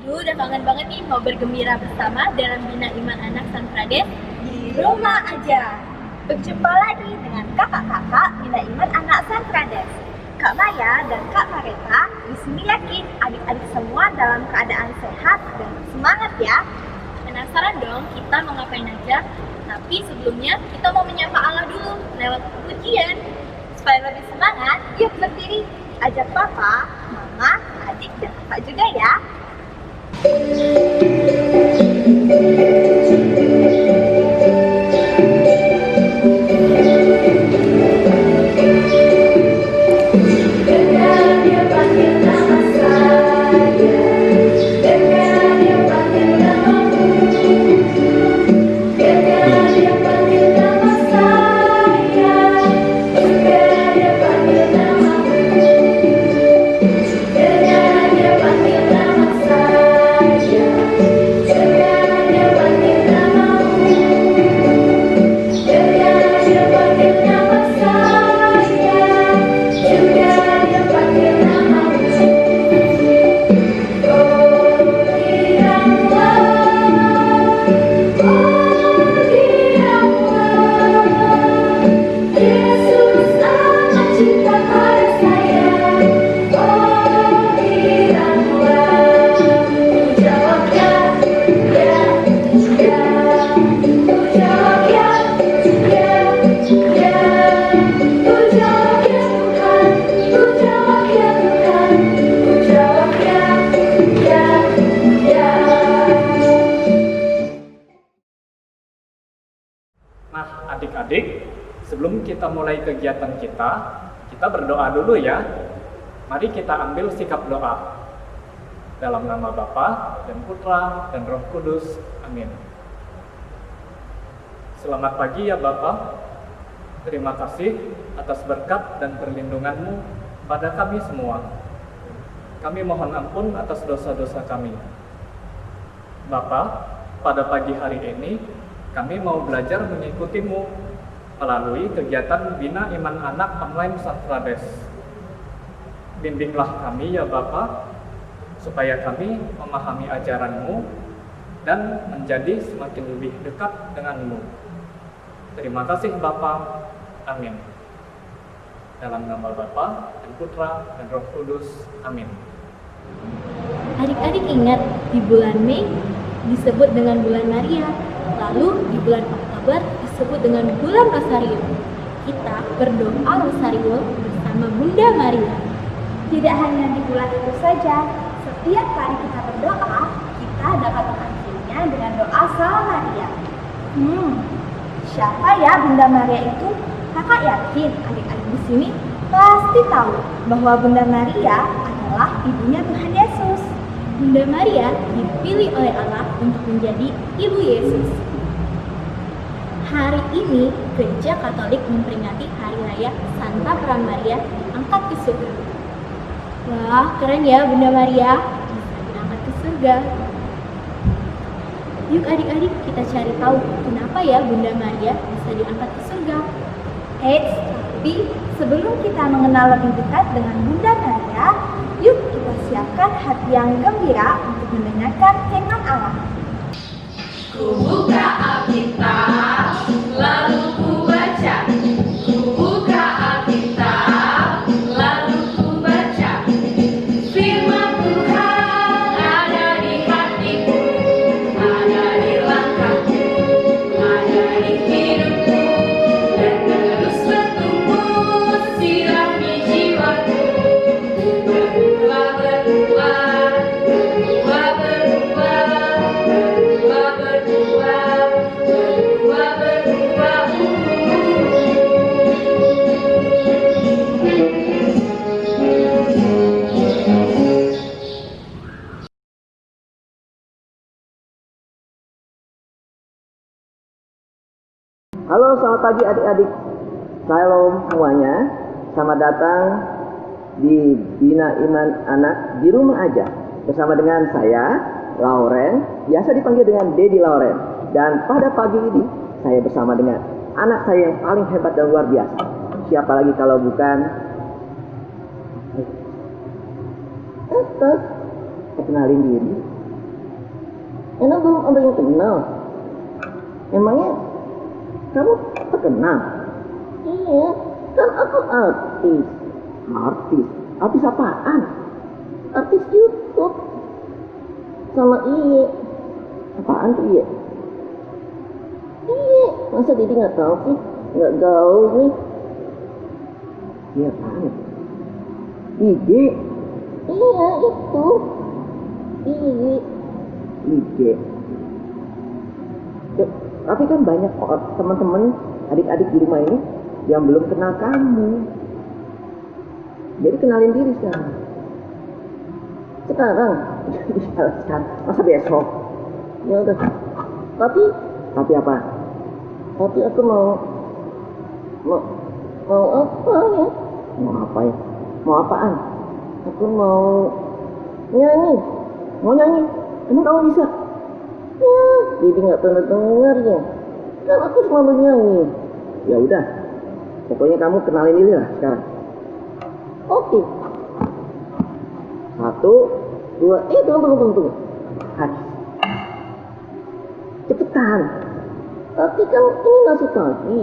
Udah kangen banget nih mau bergembira bersama dalam Bina Iman Anak San Prades di rumah aja. Berjumpa lagi dengan kakak-kakak Bina Iman Anak San Prades. Kak Maya dan Kak Mareta di sini yakin adik-adik semua dalam keadaan sehat dan semangat ya. Penasaran dong kita mau ngapain aja? Tapi sebelumnya kita mau menyapa Allah dulu lewat pujian. Supaya lebih semangat, yuk berdiri. Ajak papa, mama, adik, dan kakak juga ya. Nah, adik-adik, sebelum kita mulai kegiatan kita berdoa dulu ya. Mari kita ambil sikap doa. Dalam nama Bapa dan Putra dan Roh Kudus. Amin. Selamat pagi ya Bapa. Terima kasih atas berkat dan perlindungan-Mu pada kami semua. Kami mohon ampun atas dosa-dosa kami. Bapa, pada pagi hari ini kami mau belajar mengikuti-Mu melalui kegiatan Bina Iman Anak Online San Prades. Bimbinglah kami ya Bapa, supaya kami memahami ajaran-Mu dan menjadi semakin lebih dekat dengan-Mu. Terima kasih Bapa. Amin. Dalam nama Bapa dan Putra dan Roh Kudus. Amin. Adik-adik ingat di bulan Mei disebut dengan bulan Maria. Lalu di bulan Oktober disebut dengan bulan Rosario. Kita berdoa Rosario bersama Bunda Maria. Tidak hanya di bulan itu saja, setiap kali kita berdoa, kita dapat mengakhirinya dengan doa Salam Maria. Siapa ya Bunda Maria itu? Kakak yakin adik-adik di sini pasti tahu bahwa Bunda Maria adalah ibunya Tuhan Yesus. Bunda Maria dipilih oleh Allah untuk menjadi ibu Yesus. Hari ini Gereja Katolik memperingati Hari Raya Santa Peran Maria diangkat ke surga. Wah, keren ya Bunda Maria bisa diangkat ke surga. Yuk adik-adik kita cari tahu kenapa ya Bunda Maria bisa diangkat ke surga. Eits, tapi sebelum kita mengenal lebih dekat dengan Bunda Maria, yuk kita siapkan hati yang gembira untuk mendengarkan firman Allah. Ku buka Alkitab, lalu ku baca. Ku buka Alkitab, lalu ku baca. Firman Tuhan ada di hatiku, ada di langkahku, ada di hidupku, dan terus bertumbuh sirami jiwaku. Berbuah, berbuah, berbuah, berbuah, berbuah, berbuah, berbuah, berbuah. Halo, selamat pagi adik-adik. Shalom semuanya. Selamat datang di Bina Iman Anak di rumah aja. Bersama dengan saya, Lauren, biasa dipanggil dengan Dedi Lauren. Dan pada pagi ini, saya bersama dengan anak saya yang paling hebat dan luar biasa. Siapa lagi kalau bukan kenalin diri. Enak belum ada yang kenal. Emangnya kamu terkenal? Iya, kan aku artis. Artis? Artis apaan? Artis YouTube. Sama Iye. Apaan tuh Iye? Iye, masa Didi nggak tahu sih? Nggak gaul nih. Iya apaan? IG? Iya itu. Iye. IG. Tapi kan banyak teman-teman, adik-adik di rumah ini yang belum kenal kamu. Jadi kenalin diri sekarang. Sekarang? Masa besok? Ya udah. Tapi apa? Tapi aku mau apa ya? Mau apa ya? Mau apaan? Aku mau nyanyi. Mau nyanyi? Emang kamu bisa? Ya, jadi nggak pernah dengar ya. Kan aku selalu nyanyi. Ya udah. Pokoknya kamu kenalin diri lah sekarang. Oke. 1, 2, tunggu. Haji. Cepetan. Tapi kan ini masih pagi.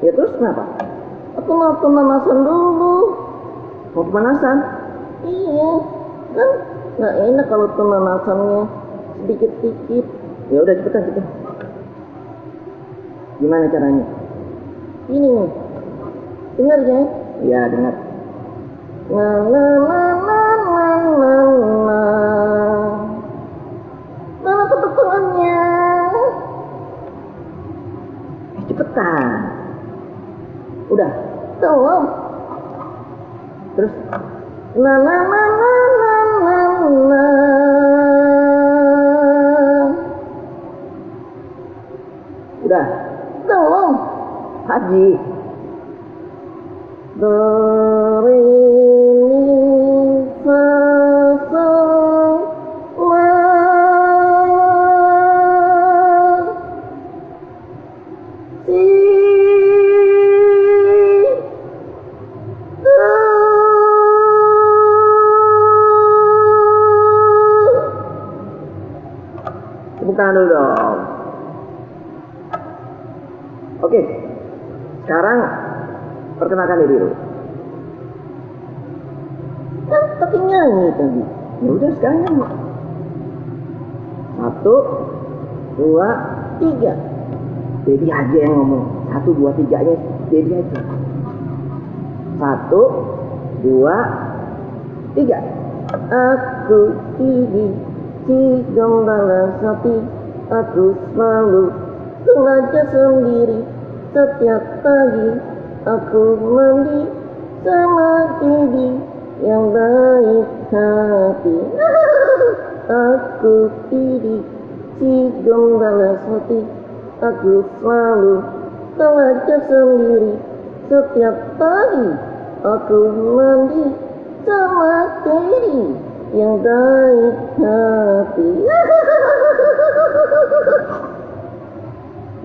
Ya terus kenapa? Aku mau pemanasan dulu. Mau pemanasan? Iya. Kan nggak enak kalau pemanasannya sedikit-sedikit. Ya udah cepetan. Gimana caranya? Ini nih. Dengar ya? Iya dengar. Mana kebetulannya? Cepetan. Udah. Tolong. Terus. Udah. Tolong. Haji. Do re mi fa sol la si do. Tepuk tangan dulu dong. Oke, sekarang perkenalkan diri dulu. Kan tapi nyanyi tadi. Ya udah sekarang nyanyi. 1, 2, 3. Dedi aja yang ngomong. 1, 2, 3-nya Dedi aja. 1, 2, 3. Aku Dedi, si gembala sapi. Aku selalu belajar sendiri. Setiap pagi aku mandi sama Dedi yang baik hati. Aku Dedi, si gembala sapi. Aku selalu belajar sendiri. Setiap pagi aku mandi sama Dedi yang baik hati.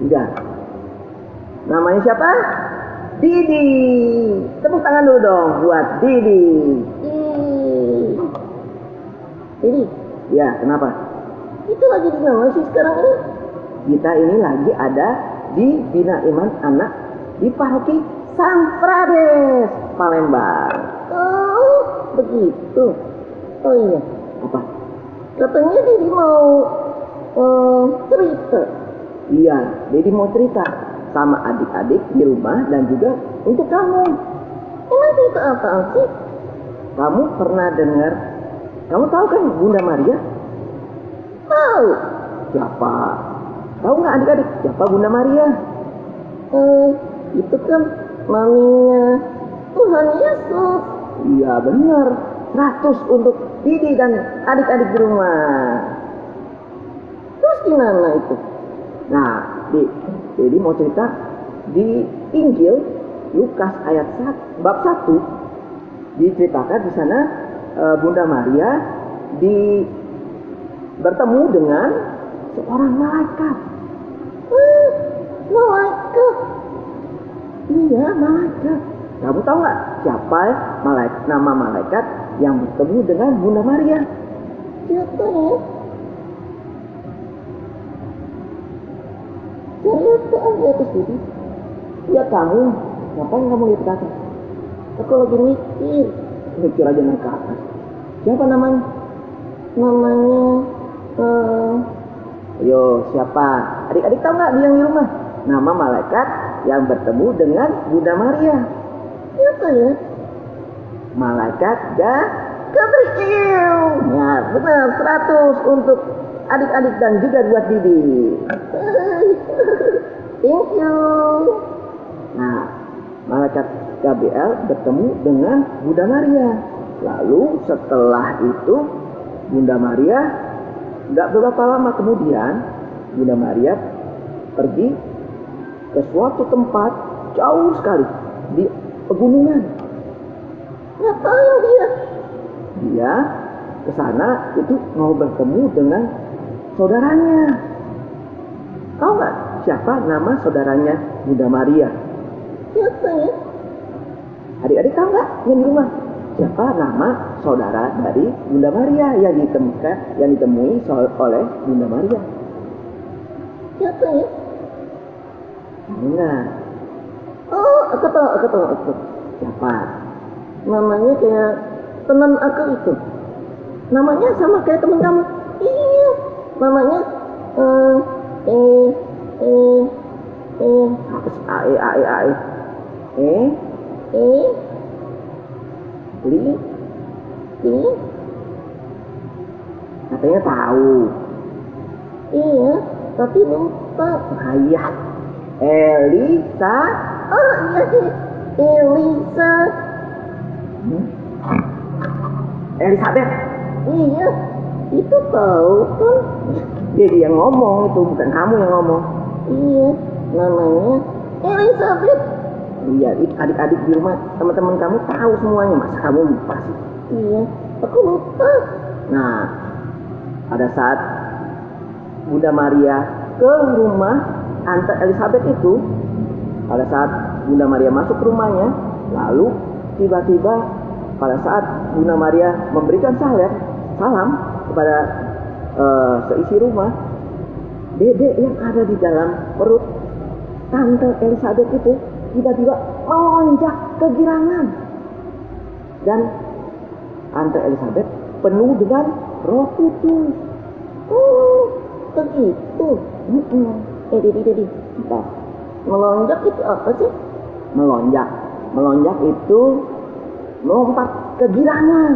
Udah. Namanya siapa? Didi. Tepuk tangan dulu dong buat Didi. Didi. Ya, kenapa? Kita lagi di mana sih sekarang ini? Kita ini lagi ada di Bina Iman Anak di Paroki San Frades, Palembang. Oh, begitu. Oh iya. Apa? Katanya Didi mau cerita. Iya, Dedi mau cerita sama adik-adik di rumah dan juga untuk kamu. Emang cerita apaan sih? Kamu pernah dengar? Kamu tahu kan Bunda Maria? Tahu. Siapa? Tahu nggak adik-adik siapa Bunda Maria? Itu kan maminya Tuhan Yesus. Iya benar. 100 untuk Didi dan adik-adik di rumah. Terus gimana itu? Nah, Dedi mau cerita di Injil Lukas ayat bab 1 diceritakan di sana Bunda Maria bertemu dengan seorang malaikat. Malaikat? Iya, malaikat. Kamu tahu nggak siapa nama malaikat yang bertemu dengan Bunda Maria? Siapa ya? di atas Didi. Ya kamu, ngapain kamu lihat ke atas? Aku lagi mikir. Mikir aja naik ke atas. Siapa namanya? Namanya, ayo siapa? Adik-adik tahu nggak yang di rumah? Nama malaikat yang bertemu dengan Bunda Maria. Siapa ya? Malaikat Gabriel. Ya benar, 100 untuk adik-adik dan juga buat Didi. Thank you. Nah, malaikat Gabriel bertemu dengan Bunda Maria. Lalu setelah itu Bunda Maria, nggak berapa lama kemudian Bunda Maria pergi ke suatu tempat jauh sekali di pegunungan. Ngapain dia? Dia ke sana itu mau bertemu dengan saudaranya. Tahu nggak siapa nama saudaranya Bunda Maria? Siapa ya? Adik-adik tahu nggak yang di rumah? Siapa nama saudara dari Bunda Maria yang ditemui oleh Bunda Maria? Siapa ya? Enggak. Oh, aku tahu. Siapa? Namanya kayak teman aku itu. Namanya sama kayak teman kamu. Iya. Namanya apa sih? Li. Katanya tahu. Iya, tapi lupa. Ayah. Elisa. Oh iya sih. Elisa. Elizabeth. Iya, itu tahu kan. Dia yang ngomong itu, bukan kamu yang ngomong. Iya, namanya Elizabeth. Iya, adik-adik di rumah, teman-teman kamu tahu semuanya. Masa kamu lupa sih? Iya, aku lupa. Nah, pada saat Bunda Maria ke rumah Tante Elizabeth itu, pada saat Bunda Maria masuk ke rumahnya, lalu tiba-tiba pada saat Bunda Maria memberikan salam kepada seisi rumah, Dedek yang ada di dalam perut Tante Elizabeth itu tiba-tiba melonjak kegirangan, dan Tante Elizabeth penuh dengan Roh Kudus. Oh, begitu. Dedi, apa? Melonjak itu apa sih? Melonjak itu melompat kegirangan.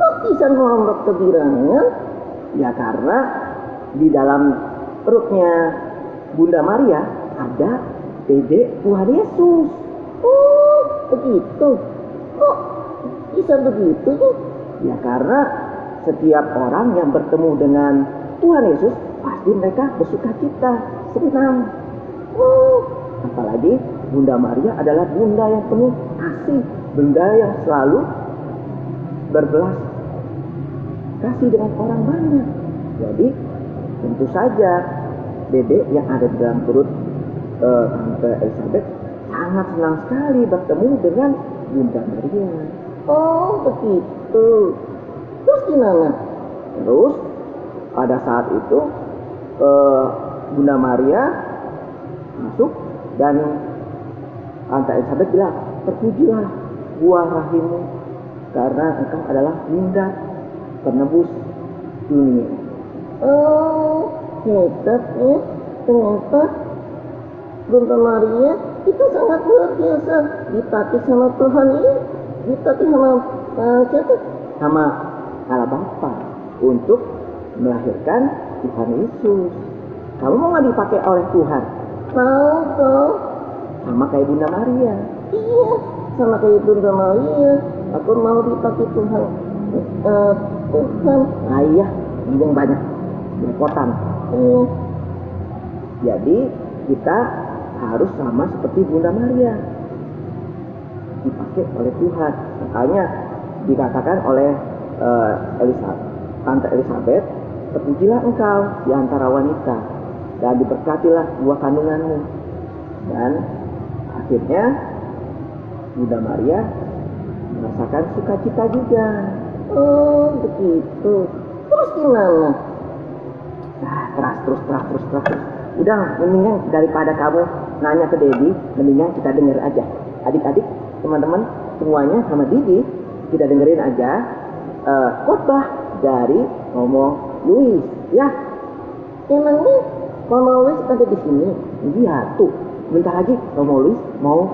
Kok bisa melompat kegirangan? Ya karena di dalam perutnya Bunda Maria ada Dedek Tuhan Yesus. Oh, begitu. Kok bisa begitu tuh? Ya karena setiap orang yang bertemu dengan Tuhan Yesus pasti mereka bersuka cita, senang. Oh, apalagi Bunda Maria adalah bunda yang penuh kasih, bunda yang selalu berbelas kasih dengan orang banyak. Jadi tentu saja Dedek yang ada di dalam perut Tante Elizabeth sangat senang sekali bertemu dengan Bunda Maria. Oh begitu. Terus gimana? Terus pada saat itu Bunda Maria masuk dan Tante Elizabeth bilang, terpujilah buah rahimmu karena engkau adalah Bunda penebus dunia. Oh hebat ya, ternyata Bunda Maria itu sangat luar biasa, ditatih sama Tuhan ini, ditatih sama siapa? Sama Allah Bapa untuk melahirkan Tuhan Yesus. Kamu mau nggak dipakai oleh Tuhan? Mau dong. Sama kayak Bunda Maria. Iya, sama kayak Bunda Maria. Aku mau dipakai Tuhan. Tuhan. Ayah, ngomong banyak, belepotan. Iya. Jadi kita harus sama seperti Bunda Maria, dipakai oleh Tuhan. Makanya dikatakan oleh Tante Elizabeth, terpujilah engkau di antara wanita dan diberkatilah buah kandunganmu. Dan akhirnya Bunda Maria merasakan sukacita juga. Oh begitu. Terus gimana? Nah, terus. Udah, mendingan daripada kamu nanya ke Dedi, mendingan kita denger aja. Adik-adik, teman-teman semuanya sama Didi, kita dengerin aja khotbah dari Romo Luis, ya. Emangnya Romo Luis ada di sini? Iya tuh, bentar lagi Romo Luis mau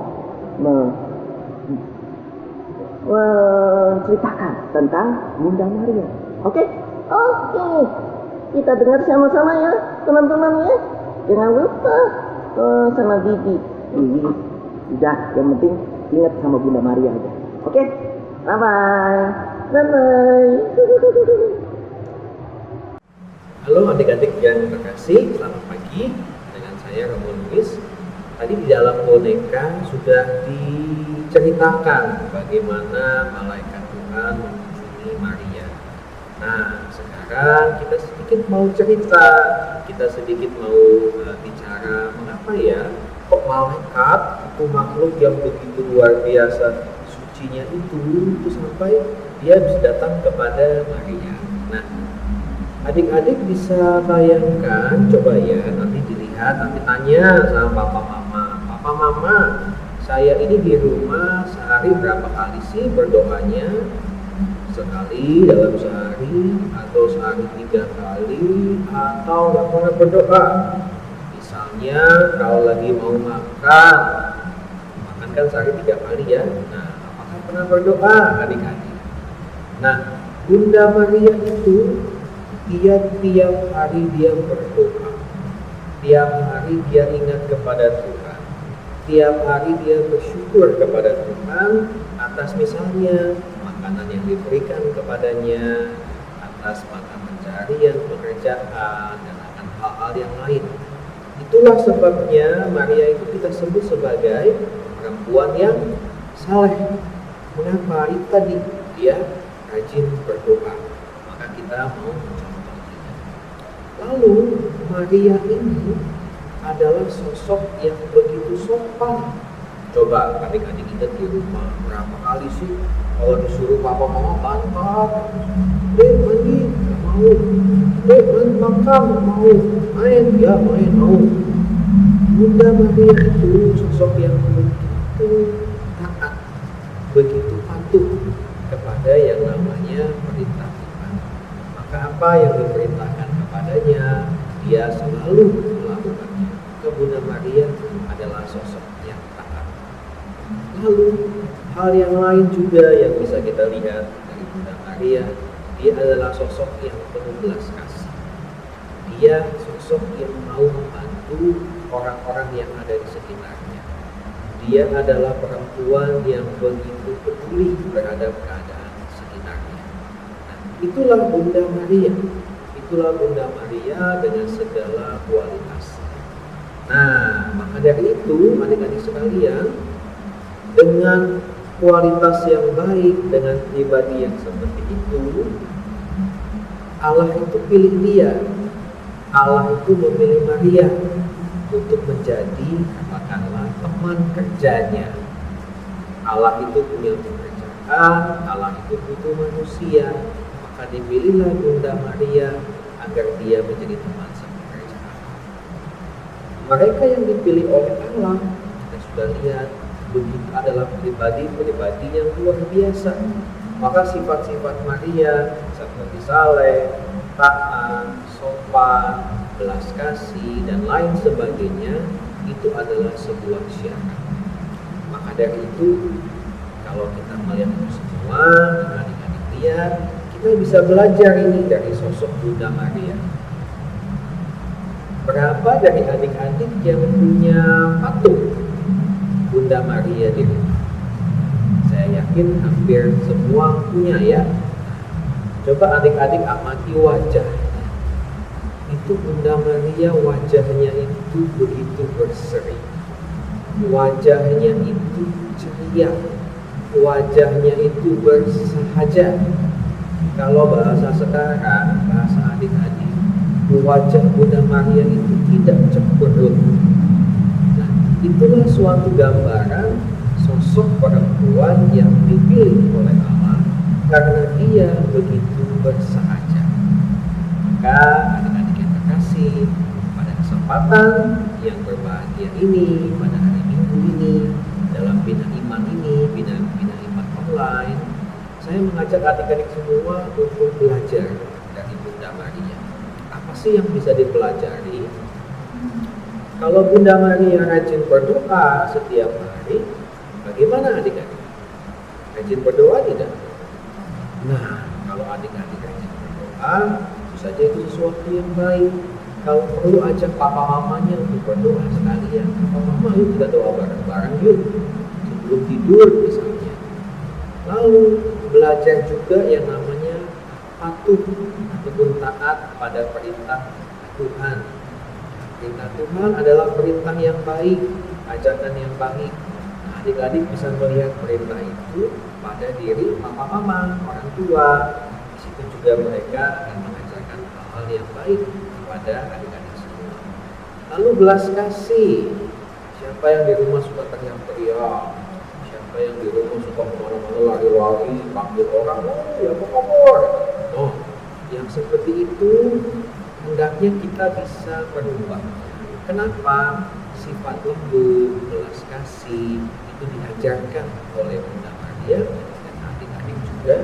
menceritakan tentang Bunda Maria. Oke? Oke. Kita dengar sama-sama ya, teman-teman ya. Jangan lupa sama Didi. Udah, yang penting ingat sama Bunda Maria aja. Oke? Bye-bye. Bye-bye. Halo adik-adik yang terkasih, selamat pagi. Dengan saya Romo Luis. Tadi di dalam boneka sudah diceritakan bagaimana malaikat Tuhan mengunjungi Maria. Nah, sekarang kita sedikit mau cerita, kita sedikit mau bicara mengapa ya kok malaikat itu makhluk yang begitu luar biasa sucinya itu sampai dia bisa datang kepada Maria. Nah, adik-adik bisa bayangkan, coba ya nanti dilihat, nanti tanya sama papa mama, saya ini di rumah sehari berapa kali sih berdoanya? Sekali dalam sehari, atau sehari 3 kali, atau nggak pernah berdoa? Misalnya kalau lagi mau makan kan sehari 3 kali ya. Nah, apakah pernah berdoa adik-adik? Nah, Bunda Maria itu tiap hari dia berdoa, tiap hari dia ingat kepada Tuhan, tiap hari dia bersyukur kepada Tuhan atas misalnya makanan yang diberikan kepadanya, atas mata pencarian, pekerjaan, dan akan hal-hal yang lain. Itulah sebabnya Maria itu kita sebut sebagai perempuan yang saleh. Mengapa? Itu tadi dia rajin berdoa, maka kita mau mencontohnya. Lalu Maria ini adalah sosok yang begitu sopan. Coba adik-adik ingat di rumah berapa kali sih kalau disuruh papa mama bantah, mandi nggak mau, makan nggak mau, main mau. Bunda Maria itu sosok yang begitu taat, begitu patuh kepada yang namanya perintah Tuhan. Maka apa yang diperintahkan kepadanya, dia selalu melakukannya. Bunda Maria adalah sosok yang taat. Lalu hal yang lain juga yang bisa kita lihat dari Bunda Maria, dia adalah sosok yang penuh belas kasih. Dia sosok yang mau membantu orang-orang yang ada di sekitarnya. Dia adalah perempuan yang begitu peduli terhadap keadaan sekitarnya. Nah, itulah Bunda Maria. Itulah Bunda Maria dengan segala kualitas. Nah, maka dari itu adik-adik sekalian, dengan kualitas yang baik, dengan pribadi yang seperti itu, Allah itu pilih dia. Allah itu memilih Maria untuk menjadi, katakanlah, teman kerjanya. Allah itu punya pekerjaan, Allah itu butuh manusia, maka dipilihlah Bunda Maria agar dia menjadi teman sepekerjaan. Mereka yang dipilih oleh Allah, kita sudah lihat, begitu adalah pribadi-pribadi yang luar biasa. Maka sifat-sifat Maria seperti saleh, taat, sopan, belas kasih, dan lain sebagainya, itu adalah sebuah syarat. Maka dari itu, kalau kita melihat itu semua, adik-adik lihat, kita bisa belajar ini dari sosok Bunda Maria. Berapa dari adik-adik yang punya patung Bunda Maria di rumah? Saya yakin hampir semua punya ya. Coba adik-adik amati wajahnya. Itu Bunda Maria, wajahnya itu begitu berseri, wajahnya itu ceria, wajahnya itu bersahaja. Kalau bahasa sekarang, bahasa adik-adik, wajah Bunda Maria itu tidak cemberut. Nah, itulah suatu gambaran sosok perempuan yang dipilih oleh Allah karena dia begitu bersahaja. Maka adik-adik yang terkasih, pada kesempatan kesempatan yang berbahagia ini, pada hari Minggu ini, dalam Bina Iman ini, Bina Iman online, saya mengajak adik-adik semua untuk belajar dari Bunda Maria. Apa sih yang bisa dipelajari? Kalau Bunda Maria rajin berdoa setiap hari, bagaimana adik-adik? Rajin berdoa tidak? Nah, kalau adik-adik rajin berdoa, tentu saja itu sesuatu yang baik. Kalau perlu ajak papa mamanya untuk berdoa sekalian. Papa mama, yuk kita doa bareng-bareng yuk. Sebelum tidur misalnya. Lalu belajar juga yang namanya patuh ataupun taat pada perintah Tuhan. Perintah Tuhan adalah perintah yang baik, ajakan yang baik. Nah, adik-adik bisa melihat perintah itu pada diri papa mama, orang tua. Di situ juga mereka akan mengajarkan hal-hal yang baik kepada adik-adik semua. Lalu belas kasih. Siapa yang di rumah suka teriak-teriak? Siapa yang di rumah suka kemana-mana lari-lari, panggil orang, oh ya apa kabar? Oh, yang seperti itu hendaknya kita bisa berubah. Kenapa? Sifat lembut, belas kasih itu diajarkan oleh Bunda Maria, dan adik-adik juga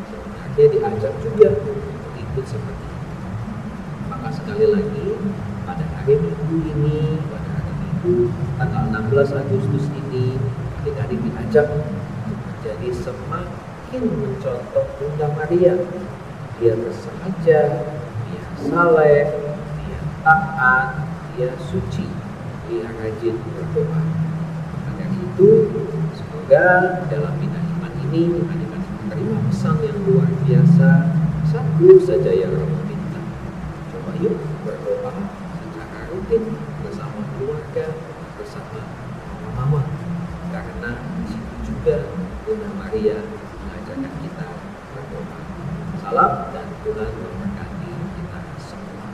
sebenarnya diajar juga untuk ikut seperti itu. Maka sekali lagi pada hari Minggu ini, pada hari Minggu tanggal 16 Agustus ini, adik-adik diajak untuk menjadi semakin mencontoh Bunda Maria. Dia bersahaja, dia saleh, dia taat, dia suci, dia rajin berdoa. Maka dari itu, semoga dalam Bina Iman ini adik-adik menerima pesan yang luar biasa. Satu saja yang Romo minta, coba yuk berdoa secara rutin bersama keluarga, bersama mama-mama. Karena di situ juga Bunda Maria mengajarkan kita berdoa. Salam dan Tuhan memberkati kita semua.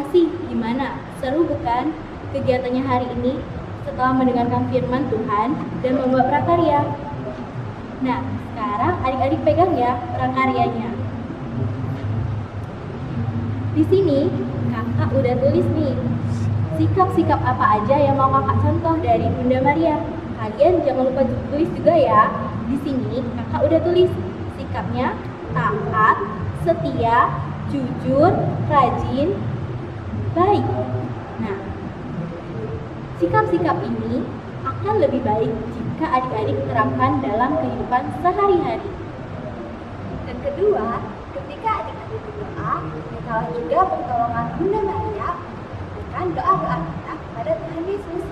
kasih. Gimana? Seru bukan kegiatannya hari ini setelah mendengarkan firman Tuhan dan membuat prakarya? Nah, sekarang adik-adik pegang ya prakaryanya. Di sini kakak udah tulis nih sikap-sikap apa aja yang mau kakak contoh dari Bunda Maria. Kalian jangan lupa tulis juga ya. Di sini kakak udah tulis sikapnya taat, setia, jujur, rajin, baik. Nah, sikap-sikap ini akan lebih baik jika adik-adik terapkan dalam kehidupan sehari-hari. Dan kedua, ketika adik-adik berdoa, mintalah juga pertolongan Bunda Maria dengan doa-doa kita kepada Tuhan Yesus.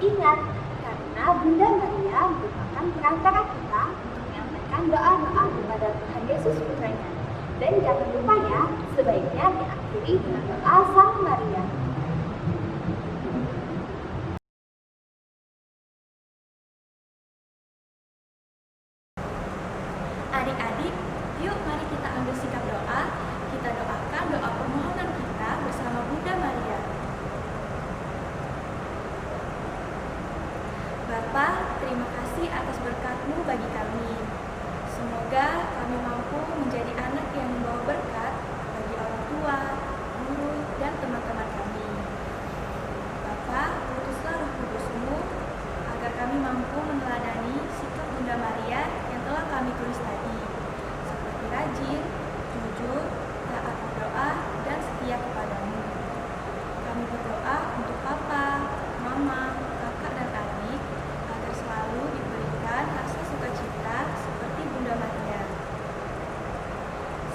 Ingat, karena Bunda Maria merupakan perantara kita untuk menyampaikan doa-doa kepada Tuhan Yesus Putranya. Dan jangan lupa ya, sebaiknya diakhiri dengan doa Sang Maria. Adik-adik, yuk mari kita ambil sikap doa. Kita doakan doa permohonan kita bersama Bunda Maria. Bapa, terima kasih atas berkat-Mu bagi kami. Semoga kami mampu menjadi anak yang membawa berkat bagi orang tua, guru, dan teman-teman kami. Bapa, utuslah Roh Kudus-Mu agar kami mampu meneladani sikap Bunda Maria yang telah kami tulis tadi, seperti rajin, jujur, taat berdoa, dan setia kepadamu. Kami berdoa untuk Papa, Mama, kakak, dan adik agar selalu diberikan rasa sukacita seperti Bunda Maria.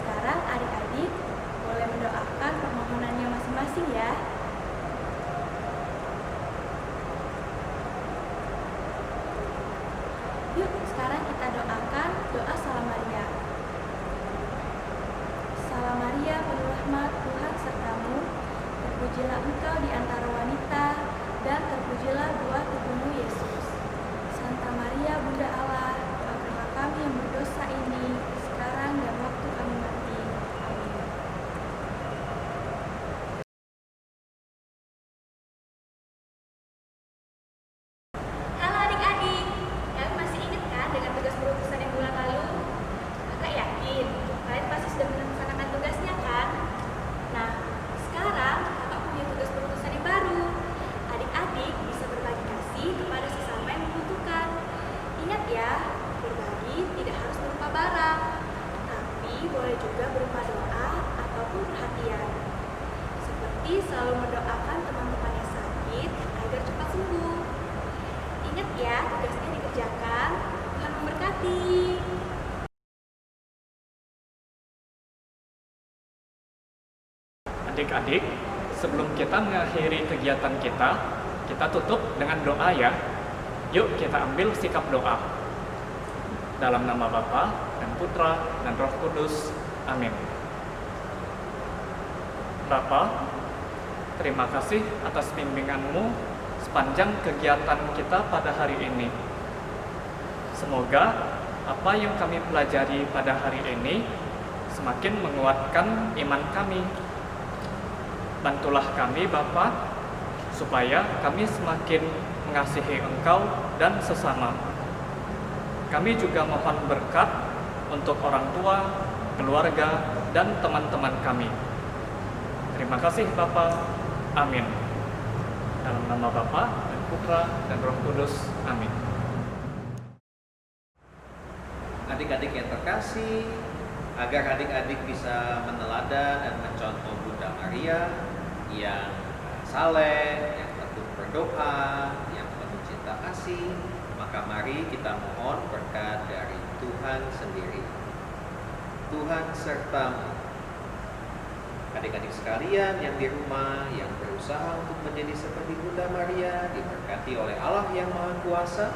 Sekarang adik-adik boleh mendoakan permohonannya masing-masing ya. Yuk, sekarang kita doakan doa Salam Maria. Salam Maria, penuh rahmat, Tuhan sertamu. Terpujilah engkau di antara wanita, dan terpujilah buah tubuhmu, Yesus. Santa Maria, Bunda Allah, doakanlah kami yang berdosa ini, sekarang dan waktu kami mati. Amin. Halo adik-adik, kalian masih ingat kan dengan tugas perutusan yang bulan lalu? Kakak yakin kalian pasti sudah melaksanakan tugasnya kan? Nah, sekarang kakak punya tugas perutusan yang baru. Adik-adik bisa berbagi kasih kepada sesama yang membutuhkan. Ingat ya, berbagi tidak harus berupa barang, tapi boleh juga berupa doa ataupun perhatian. Seperti selalu mendoakan teman-teman yang sakit agar cepat sembuh. Ingat ya, tugasnya dikerjakan. Tuhan memberkati. Adik-adik, sebelum kita mengakhiri kegiatan kita tutup dengan doa ya. Yuk kita ambil sikap doa. Dalam nama Bapa dan Putra dan Roh Kudus. Amin. Bapa, terima kasih atas bimbingan-Mu sepanjang kegiatan kita pada hari ini. Semoga apa yang kami pelajari pada hari ini semakin menguatkan iman kami. Bantulah kami Bapa, supaya kami semakin mengasihi Engkau dan sesama. Kami juga mohon berkat untuk orang tua, keluarga, dan teman-teman kami. Terima kasih Bapa. Amin. Dalam nama Bapa dan Putra dan Roh Kudus. Amin. Adik-adik yang terkasih, agar adik-adik bisa meneladan dan mencontoh Bunda Maria yang saleh, yang penuh berdoa, yang penuh cinta kasih, maka mari kita mohon berkat dari Tuhan sendiri. Tuhan sertamu. Adik-adik sekalian yang di rumah, yang berusaha untuk menjadi seperti Bunda Maria, diberkati oleh Allah yang Maha Kuasa,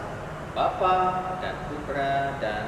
Bapa dan Putra dan